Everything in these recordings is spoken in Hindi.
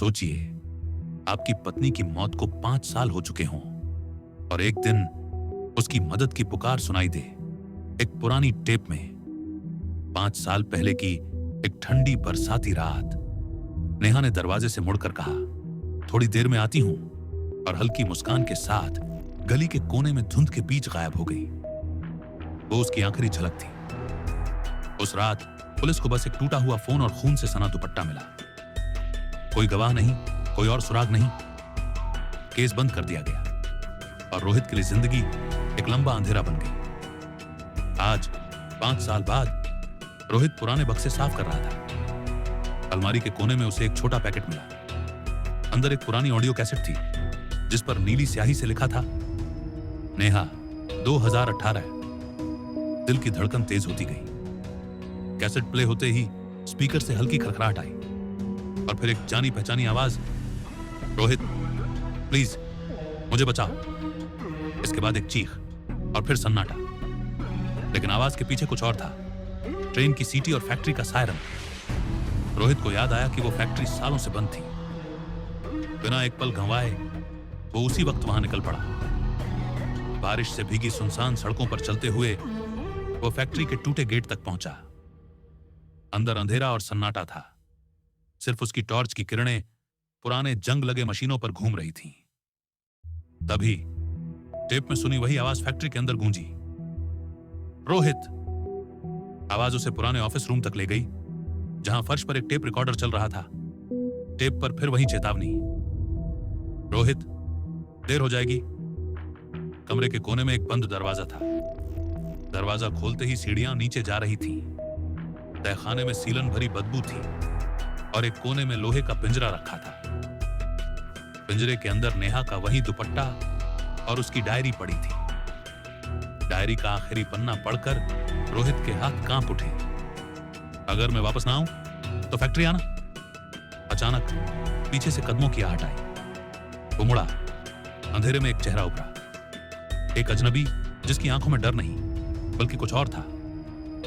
सोचिए, आपकी पत्नी की मौत को 5 साल हो चुके हों और एक दिन उसकी मदद की पुकार सुनाई दे। एक पुरानी टेप में 5 साल पहले की एक ठंडी बरसाती रात नेहा ने दरवाजे से मुड़कर कहा, थोड़ी देर में आती हूं, और हल्की मुस्कान के साथ गली के कोने में धुंध के बीच गायब हो गई। वो उसकी आखिरी झलक थी। उस रात पुलिस को बस एक टूटा हुआ फोन और खून से सना दुपट्टा मिला। कोई गवाह नहीं, कोई और सुराग नहीं। केस बंद कर दिया गया और रोहित के लिए जिंदगी एक लंबा अंधेरा बन गई। आज 5 साल बाद रोहित पुराने बक्से साफ कर रहा था। अलमारी के कोने में उसे एक छोटा पैकेट मिला। अंदर एक पुरानी ऑडियो कैसेट थी जिस पर नीली स्याही से लिखा था, नेहा 2018। दिल की धड़कन तेज होती गई। कैसेट प्ले होते ही स्पीकर से हल्की खड़खड़ाहट आई और फिर एक जानी पहचानी आवाज, रोहित प्लीज मुझे बचाओ। इसके बाद एक चीख और फिर सन्नाटा। लेकिन आवाज के पीछे कुछ और था, ट्रेन की सीटी और फैक्ट्री का सायरन। रोहित को याद आया कि वो फैक्ट्री सालों से बंद थी। बिना एक पल गंवाए वो उसी वक्त वहां निकल पड़ा। बारिश से भीगी सुनसान सड़कों पर चलते हुए वो फैक्ट्री के टूटे गेट तक पहुंचा। अंदर अंधेरा और सन्नाटा था। सिर्फ उसकी टॉर्च की किरणें पुराने जंग लगे मशीनों पर घूम रही थीं। तभी टेप में सुनी वही आवाज फैक्ट्री के अंदर गूंजी, रोहित। आवाज उसे पुराने ऑफिस रूम तक ले गई जहां फर्श पर एक टेप रिकॉर्डर चल रहा था। टेप पर फिर वही चेतावनी, रोहित देर हो जाएगी। कमरे के कोने में एक बंद दरवाजा था। दरवाजा खोलते ही सीढ़ियां नीचे जा रही थीं। तहखाने में सीलन भरी बदबू थी और एक कोने में लोहे का पिंजरा रखा था। पिंजरे के अंदर नेहा का वही दुपट्टा और उसकी डायरी पड़ी थी। डायरी का आखिरी पन्ना पढ़कर रोहित के हाथ कांप उठे। अगर मैं वापस ना आऊं तो फैक्ट्री आना। अचानक पीछे से कदमों की आहट आई। वो मुड़ा। अंधेरे में एक चेहरा उभरा, एक अजनबी जिसकी आंखों में डर नहीं बल्कि कुछ और था।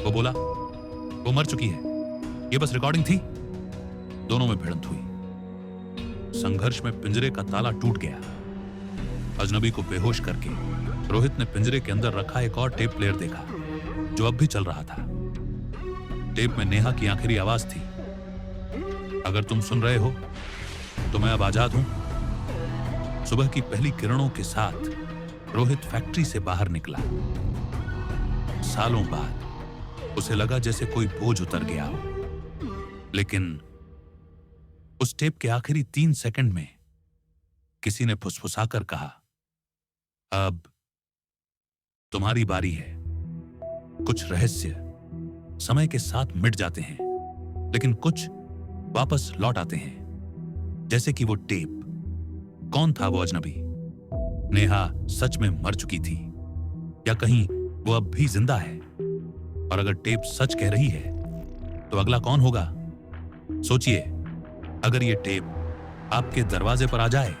वो बोला, वो मर चुकी है, ये बस रिकॉर्डिंग थी। दोनों में भिड़ंत हुई। संघर्ष में पिंजरे का ताला टूट गया। अजनबी को बेहोश करके रोहित ने पिंजरे के अंदर रखा एक और टेप प्लेयर देखा जो अब भी चल रहा था। टेप में नेहा की आखिरी आवाज थी, अगर तुम सुन रहे हो तो मैं अब आजाद हूं। सुबह की पहली किरणों के साथ रोहित फैक्ट्री से बाहर निकला। सालों बाद उसे लगा जैसे कोई बोझ उतर गया हो। लेकिन उस टेप के आखिरी 3 सेकंड में किसी ने फुसफुसाकर कहा, अब तुम्हारी बारी है। कुछ रहस्य समय के साथ मिट जाते हैं, लेकिन कुछ वापस लौट आते हैं, जैसे कि वो टेप। कौन था वो अजनबी? नेहा सच में मर चुकी थी या कहीं वो अब भी जिंदा है? और अगर टेप सच कह रही है तो अगला कौन होगा? सोचिए, अगर ये टेप आपके दरवाजे पर आ जाए